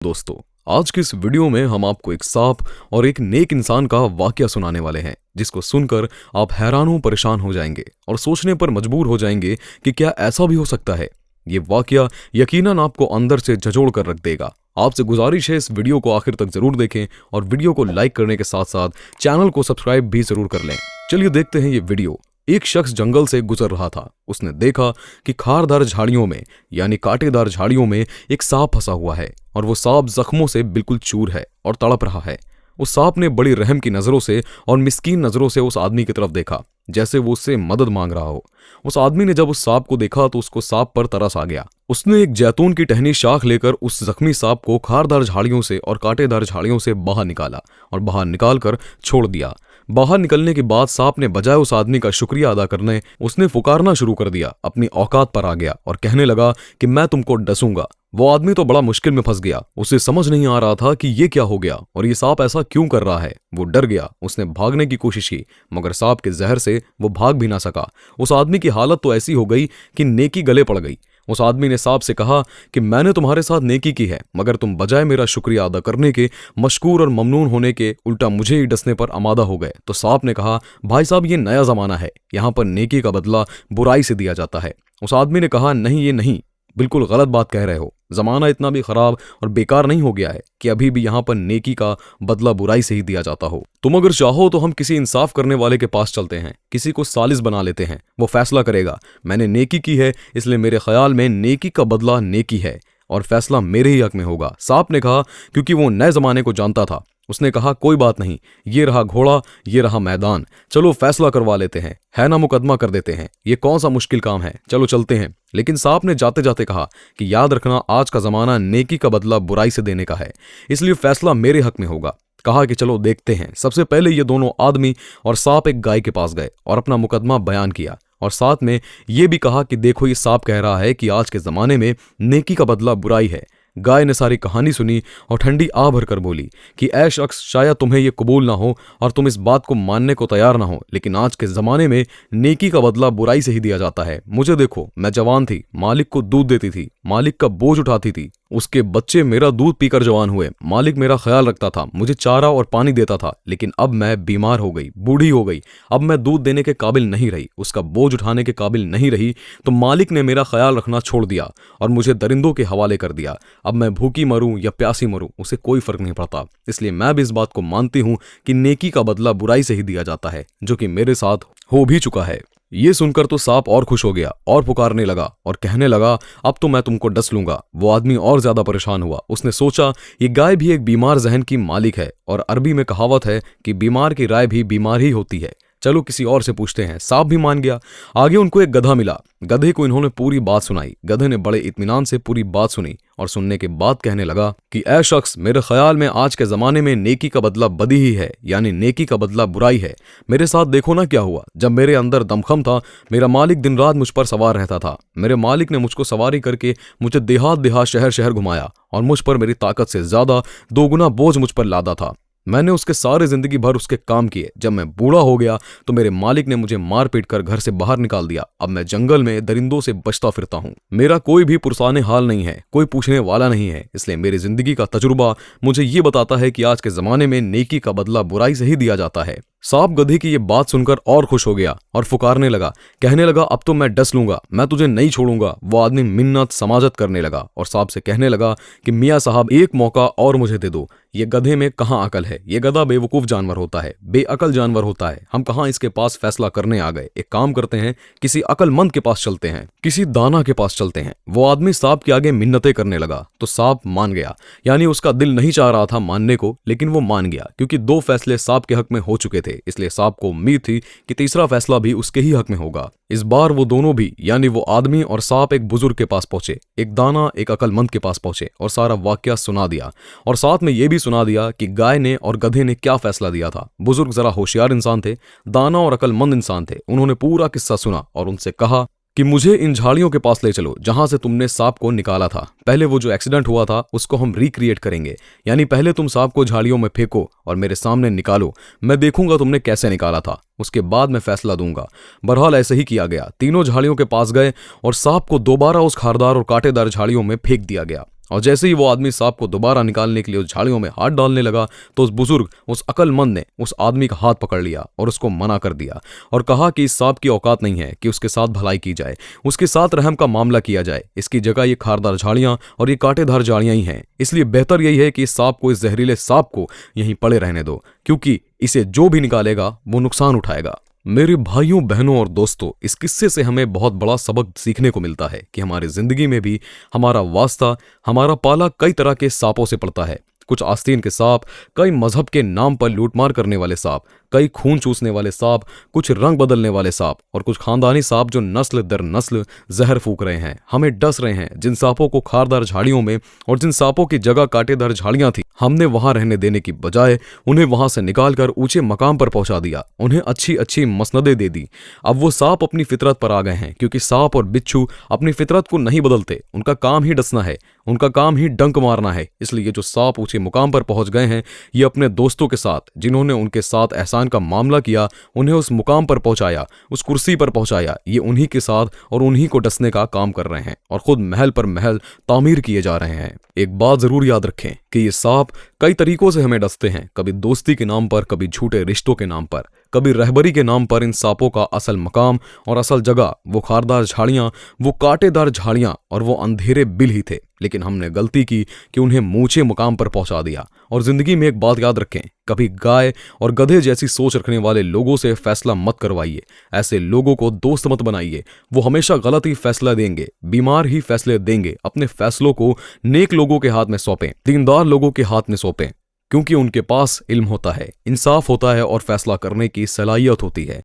दोस्तों, आज की इस वीडियो में हम आपको एक सांप और एक नेक इंसान का वाकया सुनाने वाले हैं, जिसको सुनकर आप हैरान परेशान हो जाएंगे और सोचने पर मजबूर हो जाएंगे कि क्या ऐसा भी हो सकता है। ये वाकया यकीनन आपको अंदर से झंझोड़ कर रख देगा। आपसे गुजारिश है इस वीडियो को आखिर तक जरूर देखें और वीडियो को लाइक करने के साथ साथ चैनल को सब्सक्राइब भी जरूर कर लें। चलिए देखते हैं ये वीडियो। एक शख्स जंगल से गुजर रहा था। उसने देखा कि खारदार झाड़ियों में यानी कांटेदार झाड़ियों में एक सांप फंसा हुआ है और वो सांप जख्मों से बिल्कुल चूर है और तड़प रहा है। उस सांप ने बड़ी रहम की नजरों से और मिस्कीन नजरों से उस आदमी की तरफ देखा, जैसे वो उससे मदद मांग रहा हो। उस आदमी ने जब उस सांप को देखा तो उसको सांप पर तरस आ गया। उसने एक जैतून की टहनी शाख लेकर उस जख्मी सांप को खारदार झाड़ियों से और कांटेदार झाड़ियों से बाहर निकाला और बाहर निकाल कर छोड़ दिया। बाहर निकलने के बाद सांप ने बजाय उस आदमी का शुक्रिया अदा करने उसने पुकारना शुरू कर दिया, अपनी औकात पर आ गया और कहने लगा कि मैं तुमको डसूंगा। वो आदमी तो बड़ा मुश्किल में फंस गया। उसे समझ नहीं आ रहा था कि ये क्या हो गया और ये सांप ऐसा क्यों कर रहा है। वो डर गया। उसने भागने की कोशिश की, मगर सांप के जहर से वो भाग भी ना सका। उस आदमी की हालत तो ऐसी हो गई कि नेकी गले पड़ गई। उस आदमी ने सांप से कहा कि मैंने तुम्हारे साथ नेकी की है, मगर तुम बजाय मेरा शुक्रिया अदा करने के, मशकूर और ममनून होने के, उल्टा मुझे ही डसने पर आमादा हो गए। तो सांप ने कहा, भाई साहब, ये नया जमाना है, यहाँ पर नेकी का बदला बुराई से दिया जाता है। उस आदमी ने कहा, नहीं, ये नहीं, बिल्कुल गलत बात कह रहे हो। जमाना इतना भी खराब और बेकार नहीं हो गया है कि अभी भी यहाँ पर नेकी का बदला बुराई से ही दिया जाता हो। तुम अगर चाहो तो हम किसी इंसाफ करने वाले के पास चलते हैं, किसी को सालिस बना लेते हैं, वो फैसला करेगा। मैंने नेकी की है, इसलिए मेरे ख्याल में नेकी का बदला नेकी है और फैसला मेरे ही हक में होगा। सांप ने कहा, क्योंकि वो नए जमाने को जानता था। उसने कहा, कोई बात नहीं, ये रहा घोड़ा, ये रहा मैदान, चलो फैसला करवा लेते हैं, है ना, मुकदमा कर देते हैं। ये कौन सा मुश्किल काम है, चलो चलते हैं। लेकिन सांप ने जाते जाते कहा कि याद रखना, आज का जमाना नेकी का बदला बुराई से देने का है, इसलिए फैसला मेरे हक में होगा। कहा कि चलो देखते हैं। सबसे पहले ये दोनों आदमी और सांप एक गाय के पास गए और अपना मुकदमा बयान किया और साथ में ये भी कहा कि देखो, ये सांप कह रहा है कि आज के जमाने में नेकी का बदला बुराई है। गाय ने सारी कहानी सुनी और ठंडी आ भरकर बोली कि ऐ शख्स, शायद तुम्हें यह कबूल ना हो और तुम इस बात को मानने को तैयार ना हो, लेकिन आज के जमाने में नेकी का बदला बुराई से ही दिया जाता है। मुझे देखो, मैं जवान थी, मालिक को दूध देती थी, मालिक का बोझ उठाती थी, उसके बच्चे मेरा दूध पीकर जवान हुए, मालिक मेरा ख्याल रखता था, मुझे चारा और पानी देता था। लेकिन अब मैं बीमार हो गई, बूढ़ी हो गई, अब मैं दूध देने के काबिल नहीं रही, उसका बोझ उठाने के काबिल नहीं रही, तो मालिक ने मेरा ख्याल रखना छोड़ दिया और मुझे दरिंदों के हवाले कर दिया। अब मैं भूखी मरूं या प्यासी मरूं, उसे कोई फर्क नहीं पड़ता। इसलिए मैं भी इस बात को मानती हूं कि नेकी का बदला बुराई से ही दिया जाता है, जो कि मेरे साथ हो भी चुका है। ये सुनकर तो सांप और खुश हो गया और पुकारने लगा और कहने लगा, अब तो मैं तुमको डस लूंगा। वो आदमी और ज्यादा परेशान हुआ। उसने सोचा, ये गाय भी एक बीमार जहन की मालिक है और अरबी में कहावत है कि बीमार की राय भी बीमार ही होती है। चलो किसी और से पूछते हैं। सांप भी मान गया। आगे उनको एक गधा मिला। गधे को इन्होंने पूरी बात सुनाई। गधे ने बड़े इत्मीनान से पूरी बात सुनी और सुनने के बाद कहने लगा कि ऐ शख्स, मेरे ख्याल में आज के जमाने में नेकी का बदला बदी ही है, यानी नेकी का बदला बुराई है। मेरे साथ देखो ना क्या हुआ। जब मेरे अंदर दमखम था, मेरा मालिक दिन रात मुझ पर सवार रहता था। मेरे मालिक ने मुझको सवारी करके मुझे देहात देहात शहर शहर घुमाया और मुझ पर मेरी ताकत से ज्यादा 2 गुना बोझ मुझ पर लादा था। मैंने उसके सारे जिंदगी भर उसके काम किए। जब मैं बूढ़ा हो गया तो मेरे मालिक ने मुझे मार पीट कर घर से बाहर निकाल दिया। अब मैं जंगल में दरिंदों से बचता फिरता हूँ। मेरा कोई भी पुरसाने हाल नहीं है, कोई पूछने वाला नहीं है। इसलिए मेरी जिंदगी का तजुर्बा मुझे ये बताता है कि आज के जमाने में नेकी का बदला बुराई से ही दिया जाता है। सांप गधे की ये बात सुनकर और खुश हो गया और फुकारने लगा, कहने लगा, अब तो मैं डस लूंगा, मैं तुझे नहीं छोड़ूंगा। वो आदमी मिन्नत समाजत करने लगा और सांप से कहने लगा कि मियाँ साहब, एक मौका और मुझे दे दो। ये गधे में कहाँ अकल है? ये गधा बेवकूफ जानवर होता है, बेअकल जानवर होता है। हम कहाँ इसके पास फैसला करने आ गए। एक काम करते हैं, किसी अकलमंद के पास चलते हैं, किसी दाना के पास चलते हैं। वो आदमी सांप के आगे मिन्नतें करने लगा तो सांप मान गया। यानी उसका दिल नहीं चाह रहा था मानने को, लेकिन वो मान गया क्योंकि 2 फैसले सांप के हक में हो चुके थे। इसलिए सांप को उम्मीद थी कि तीसरा फैसला भी उसके ही हक में होगा। इस बार वो दोनों भी, यानी वो आदमी और सांप, एक बुजुर्ग के पास पहुंचे, एक दाना एक अकलमंद के पास पहुंचे और सारा वाकया सुना दिया और साथ में ये भी सुना दिया कि गाय ने और गधे ने क्या फैसला दिया था। बुजुर्ग जरा होशियार इंसान थे, दाना और अकलमंद इंसान थे। उन्होंने पूरा किस्सा सुना और उनसे कहा कि मुझे इन झाड़ियों के पास ले चलो जहां से तुमने सांप को निकाला था। पहले वो जो एक्सीडेंट हुआ था उसको हम रिक्रिएट करेंगे, यानी पहले तुम सांप को झाड़ियों में फेंको और मेरे सामने निकालो। मैं देखूंगा तुमने कैसे निकाला था, उसके बाद मैं फैसला दूंगा। बहरहाल ऐसे ही किया गया। तीनों झाड़ियों के पास गए और सांप को दोबारा उस खारदार और कांटेदार झाड़ियों में फेंक दिया गया और जैसे ही वो आदमी सांप को दोबारा निकालने के लिए उस झाड़ियों में हाथ डालने लगा तो उस बुजुर्ग, उस अक्लमंद ने उस आदमी का हाथ पकड़ लिया और उसको मना कर दिया और कहा कि इस सांप की औकात नहीं है कि उसके साथ भलाई की जाए, उसके साथ रहम का मामला किया जाए। इसकी जगह ये खारदार झाड़ियां और ये कांटेदार झाड़ियां ही हैं, इसलिए बेहतर यही है कि इस सांप को, इस जहरीले सांप को यहीं पड़े रहने दो, क्योंकि इसे जो भी निकालेगा वो नुकसान उठाएगा। मेरे भाइयों, बहनों और दोस्तों, इस किस्से से हमें बहुत बड़ा सबक सीखने को मिलता है कि हमारी जिंदगी में भी हमारा वास्ता, हमारा पाला कई तरह के सांपों से पड़ता है। कुछ आस्तीन के सांप, कई मजहब के नाम पर लूटमार करने वाले सांप, कई खून चूसने वाले सांप, कुछ रंग बदलने वाले सांप और कुछ खानदानी सांप जो नस्ल दर नस्ल जहर फूक रहे हैं, हमें डस रहे हैं। जिन सांपों को खारदार झाड़ियों में और जिन सांपों की जगह कांटेदार झाड़ियां थी, हमने वहां रहने देने की बजाय उन्हें वहां से निकालकर ऊंचे मकाम पर पहुंचा दिया, उन्हें अच्छी अच्छी मसनदें दे दी। अब वो सांप अपनी फितरत पर आ गए हैं, क्योंकि सांप और बिच्छू अपनी फितरत को नहीं बदलते, उनका काम ही डसना है, उनका काम ही डंक मारना है। इसलिए जो सांप ऊंचे मुकाम पर पहुंच गए हैं, ये अपने दोस्तों के साथ, जिन्होंने उनके साथ एहसान का मामला किया, उन्हें उस मुकाम पर पहुंचाया, उस कुर्सी पर पहुंचाया, ये उन्हीं के साथ और उन्हीं को डसने का काम कर रहे हैं और खुद महल पर महल तामीर किए जा रहे हैं। एक बात जरूर याद रखें कि ये सांप कई तरीकों से हमें डसते हैं, कभी दोस्ती के नाम पर, कभी झूठे रिश्तों के नाम पर, कभी रहबरी के नाम पर। इन सांपों का असल मकाम और असल जगह वो खारदार झाड़ियां, वो कांटेदार झाड़ियां और वो अंधेरे बिल ही थे, लेकिन हमने गलती की कि उन्हें ऊंचे मुकाम पर पहुंचा दिया। और जिंदगी में एक बात याद रखें, कभी गाय और गधे जैसी सोच रखने वाले लोगों से फैसला मत करवाइए, ऐसे लोगों को दोस्त मत बनाइए, वो हमेशा गलत ही फैसला देंगे, बीमार ही फैसले देंगे। अपने फैसलों को नेक लोगों के हाथ में सौंपें, दीनदार लोगों के हाथ में सौंपें, क्योंकि उनके पास इल्म होता है, इंसाफ होता है और फैसला करने की सलाहियत होती है।